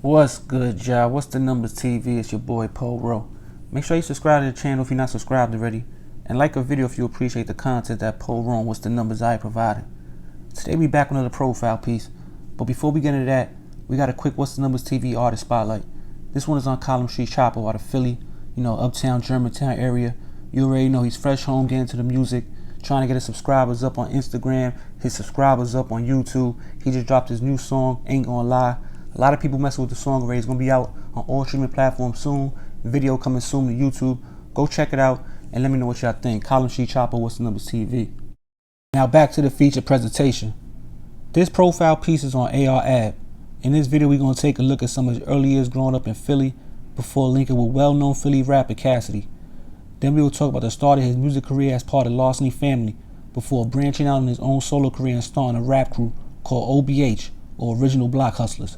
What's good, y'all? What's the numbers TV? It's your boy Paul Rowe. Make sure you subscribe to the channel if you're not subscribed already, and like a video if you appreciate the content that Paul Rowe and What's the Numbers I provided. Today we back with another profile piece, but before we get into that, we got a quick What's the Numbers TV artist spotlight. This one is on Column Street Chopper out of Philly, uptown Germantown area. You already know he's fresh home getting to the music, trying to get his subscribers up on Instagram, his subscribers up on YouTube. He just dropped his new song, Ain't Gonna Lie. A lot of people messing with the song already. It's going to be out on all streaming platforms soon. Video coming soon to YouTube. Go check it out and let me know what y'all think. Column Street Chopper, What's the Numbers TV. Now back to the feature presentation. This profile piece is on AR-Ab. In this video, we're going to take a look at some of his early years growing up in Philly before linking with well-known Philly rapper Cassidy. Then we will talk about the start of his music career as part of Larceny Family before branching out in his own solo career and starting a rap crew called OBH, or Original Block Hustlers.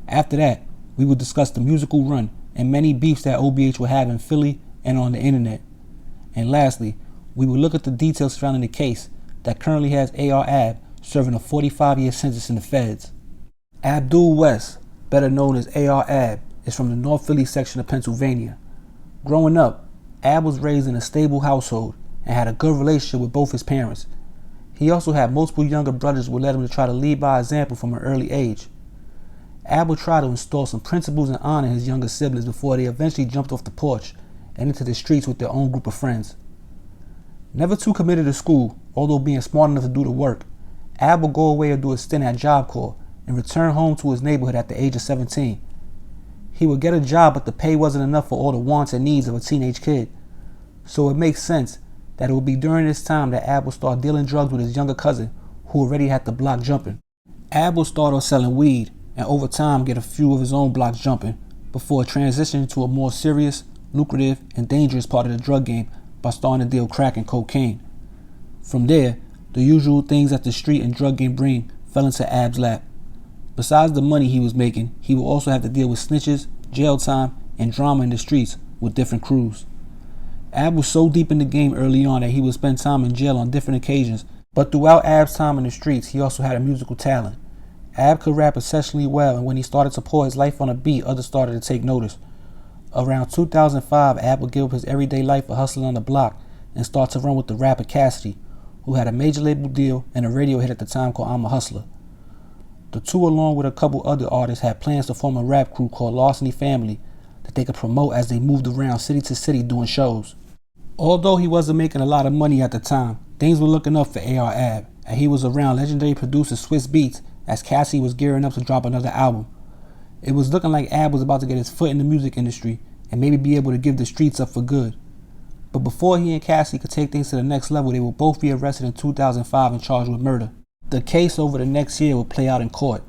After that, we will discuss the musical run and many beefs that OBH will have in Philly and on the internet. And lastly, we will look at the details surrounding the case that currently has AR-Ab serving a 45-year sentence in the feds. Abdul West, better known as AR-Ab, is from the North Philly section of Pennsylvania. Growing up, Ab was raised in a stable household and had a good relationship with both his parents. He also had multiple younger brothers who led him to try to lead by example from an early age. Ab would try to install some principles and honor his younger siblings before they eventually jumped off the porch and into the streets with their own group of friends. Never too committed to school, although being smart enough to do the work, Ab would go away and do a stint at Job Corps and return home to his neighborhood at the age of 17. He would get a job, but the pay wasn't enough for all the wants and needs of a teenage kid. So it makes sense that it would be during this time that Ab would start dealing drugs with his younger cousin, who already had the block jumping. Ab would start off selling weed, and over time get a few of his own blocks jumping, before transitioning to a more serious, lucrative, and dangerous part of the drug game by starting to deal crack and cocaine. From there, the usual things that the street and drug game bring fell into Ab's lap. Besides the money he was making, he would also have to deal with snitches, jail time, and drama in the streets with different crews. Ab was so deep in the game early on that he would spend time in jail on different occasions, but throughout Ab's time in the streets, he also had a musical talent. Ab could rap exceptionally well, and when he started to pour his life on a beat, others started to take notice. Around 2005, Ab would give up his everyday life of hustling on the block and start to run with the rapper Cassidy, who had a major label deal and a radio hit at the time called I'm a Hustler. The two, along with a couple other artists, had plans to form a rap crew called Larceny Family that they could promote as they moved around city to city doing shows. Although he wasn't making a lot of money at the time, things were looking up for AR-Ab, and he was around legendary producer Swiss Beats as Cassidy was gearing up to drop another album. It was looking like Ab was about to get his foot in the music industry and maybe be able to give the streets up for good. But before he and Cassidy could take things to the next level, they would both be arrested in 2005 and charged with murder. The case over the next year would play out in court,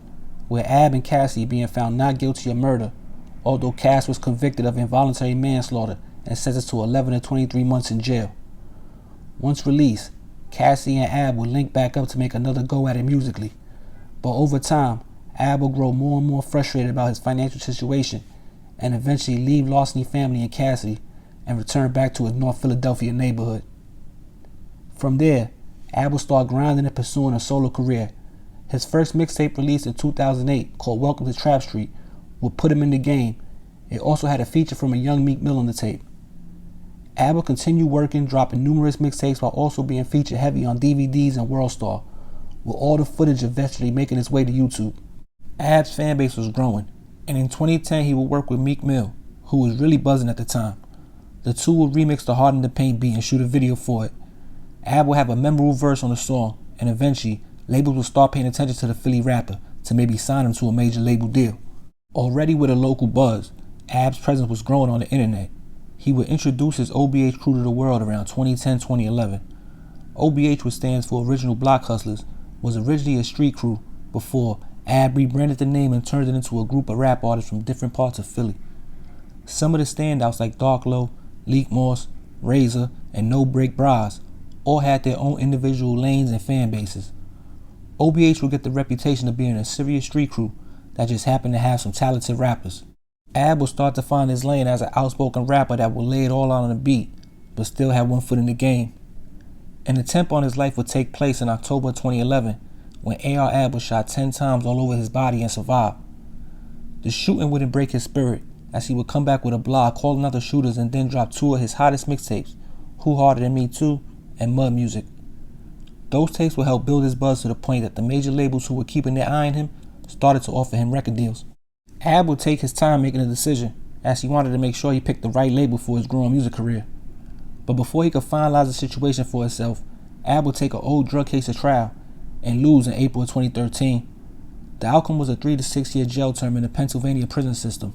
with Ab and Cassidy being found not guilty of murder, although Cass was convicted of involuntary manslaughter and sentenced to 11 to 23 months in jail. Once released, Cassidy and Ab would link back up to make another go at it musically. But over time, Ab would grow more and more frustrated about his financial situation and eventually leave Larceny Family and Cassidy and return back to his North Philadelphia neighborhood. From there, Ab would start grinding and pursuing a solo career. His first mixtape released in 2008 called Welcome to Trap Street would put him in the game. It also had a feature from a young Meek Mill on the tape. Ab would continue working, dropping numerous mixtapes while also being featured heavy on DVDs and World Star, with all the footage eventually making its way to YouTube. Ab's fanbase was growing, and in 2010 he would work with Meek Mill, who was really buzzing at the time. The two would remix the Hard in the Paint beat and shoot a video for it. Ab would have a memorable verse on the song, and eventually, labels would start paying attention to the Philly rapper to maybe sign him to a major label deal. Already with a local buzz, Ab's presence was growing on the internet. He would introduce his OBH crew to the world around 2010-2011. OBH, which stands for Original Block Hustlers, was originally a street crew before Ab rebranded the name and turned it into a group of rap artists from different parts of Philly. Some of the standouts like Dark Low, Leak Moss, Razor, and No Break Bras all had their own individual lanes and fan bases. OBH would get the reputation of being a serious street crew that just happened to have some talented rappers. Ab would start to find his lane as an outspoken rapper that would lay it all out on the beat, but still have one foot in the game. An attempt on his life would take place in October 2011 when AR-Ab was shot 10 times all over his body and survived. The shooting wouldn't break his spirit, as he would come back with a blog calling out the shooters and then drop 2 of his hottest mixtapes, Who Harder Than Me 2 and Mud Music. Those tapes would help build his buzz to the point that the major labels who were keeping their eye on him started to offer him record deals. Ab would take his time making a decision, as he wanted to make sure he picked the right label for his growing music career. But before he could finalize the situation for himself, Ab would take an old drug case to trial and lose in April of 2013. The outcome was a 3 to 6 year jail term in the Pennsylvania prison system.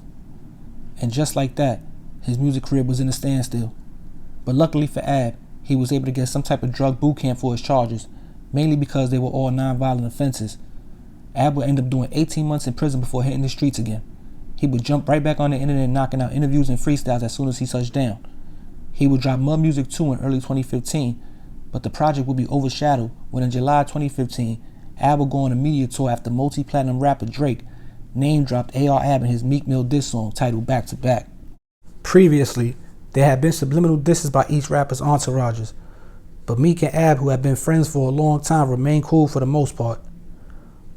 And just like that, his music career was in a standstill. But luckily for Ab, he was able to get some type of drug boot camp for his charges, mainly because they were all non-violent offenses. Ab would end up doing 18 months in prison before hitting the streets again. He would jump right back on the internet knocking out interviews and freestyles as soon as he touched down. He would drop Mud Music 2 in early 2015, but the project would be overshadowed when in July 2015, Ab would go on a media tour after multi-platinum rapper Drake name-dropped A.R. Ab in his Meek Mill diss song titled Back to Back. Previously, there had been subliminal disses by each rapper's entourages, but Meek and Ab, who had been friends for a long time, remained cool for the most part.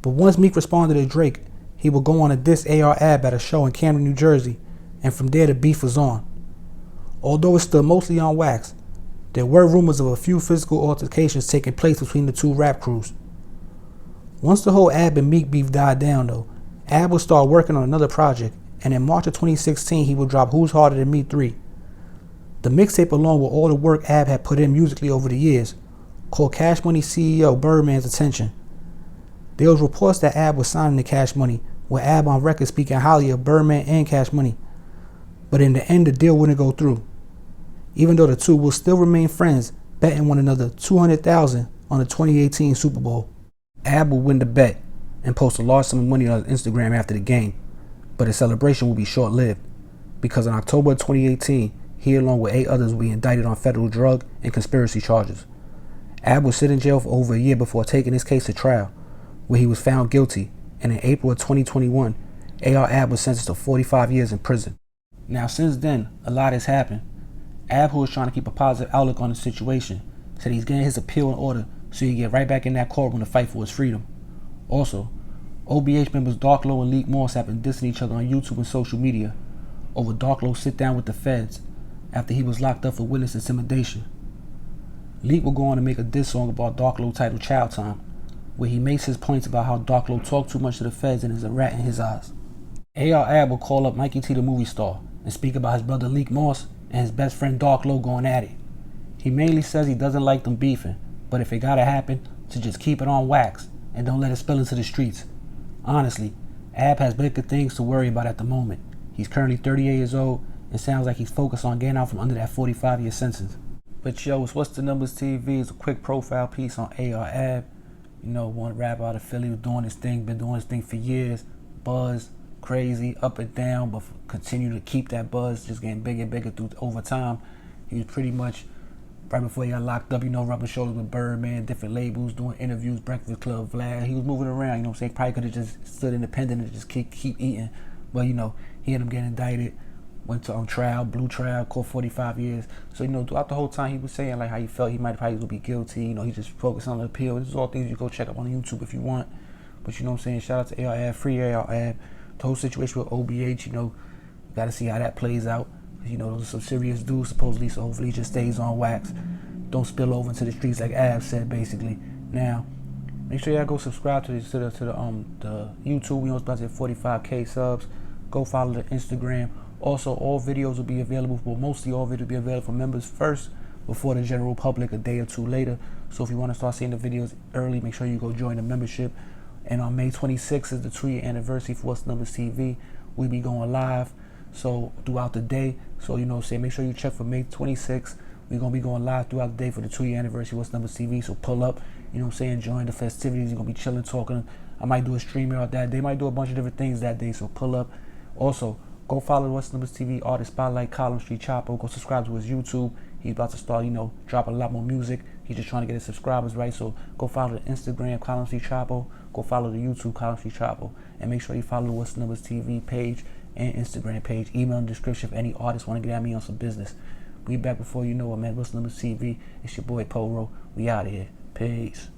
But once Meek responded to Drake, he would go on a diss A.R. Ab at a show in Camden, New Jersey, and from there the beef was on. Although it's still mostly on wax, there were rumors of a few physical altercations taking place between the two rap crews. Once the whole Ab and Meek beef died down though, Ab would start working on another project, and in March of 2016 he would drop Who's Harder Than Me 3. The mixtape, along with all the work Ab had put in musically over the years, caught Cash Money CEO Birdman's attention. There was reports that Ab was signing to Cash Money, with Ab on record speaking highly of Birdman and Cash Money. But in the end the deal wouldn't go through, even though the two will still remain friends, betting one another $200,000 on the 2018 Super Bowl. Ab would win the bet and post a large sum of money on his Instagram after the game, but his celebration would be short-lived, because in October of 2018, he along with 8 others would be indicted on federal drug and conspiracy charges. Ab would sit in jail for over a year before taking his case to trial, where he was found guilty, and in April of 2021, A.R. Ab was sentenced to 45 years in prison. Now since then, a lot has happened. Ab, who was trying to keep a positive outlook on the situation, said he's getting his appeal in order so he can get right back in that courtroom to fight for his freedom. Also, OBH members Dark Low and Leak Moss have been dissing each other on YouTube and social media over Dark Low's sit down with the feds after he was locked up for witness intimidation. Leak will go on to make a diss song about Dark Low titled Child Time, where he makes his points about how Dark Low talked too much to the feds and is a rat in his eyes. A.R. Ab will call up Mikey T the movie star and speak about his brother Leak Moss and his best friend Dark Low going at it. He mainly says he doesn't like them beefing, but if it gotta happen, to just keep it on wax and don't let it spill into the streets. Honestly, Ab has bigger things to worry about at the moment. He's currently 38 years old and sounds like he's focused on getting out from under that 45-year sentence. But yo, it's What's the Numbers TV. It's a quick profile piece on A.R. Ab. You know, one rapper out of Philly was doing his thing, been doing his thing for years. Buzz, crazy, up and down, but continue to keep that buzz, just getting bigger and bigger over time. He was pretty much, right before he got locked up, you know, rubbing shoulders with Birdman, different labels, doing interviews, Breakfast Club, Vlad. He was moving around, you know what I'm saying? Probably could have just stood independent and just keep eating. But, you know, he ended up getting indicted, went to on trial, blue trial, caught 45 years. So, you know, throughout the whole time he was saying like how he felt he might probably be guilty. You know, he just focused on the appeal. This is all things you go check up on YouTube if you want. But, you know what I'm saying? Shout out to A.R. Ab, free A.R. Ab. The whole situation with OBH, you know, got to see how that plays out. You know, those are some serious dudes supposedly, so hopefully he just stays on wax. Don't spill over into the streets like Ab said, basically. Now, make sure y'all go subscribe to the YouTube. We almost about to hit 45K subs. Go follow the Instagram. Also, all videos will be available, well, mostly all videos will be available for members first before the general public a day or two later. So if you want to start seeing the videos early, make sure you go join the membership. And on May 26th is the 2-year anniversary for What's the Numbers TV. We'll be going live so throughout the day. So, you know, say make sure you check for May 26th. We're going to be going live throughout the day for the 2-year anniversary of What's the Numbers TV. So pull up, you know what I'm saying, join the festivities. You're going to be chilling, talking. I might do a stream out that day. Might do a bunch of different things that day. So pull up. Also, go follow What's the Numbers TV Artist Spotlight, Column Street Chapo. Go subscribe to his YouTube. He's about to start, you know, dropping a lot more music. He's just trying to get his subscribers right. So go follow the Instagram, Column Street Chapo. Go follow the YouTube, Column Street Chapo. And make sure you follow the What's the Numbers TV page and Instagram page. Email in the description if any artists want to get at me on some business. We back before you know it, man. What's the Numbers TV? It's your boy Poro. We out of here. Peace.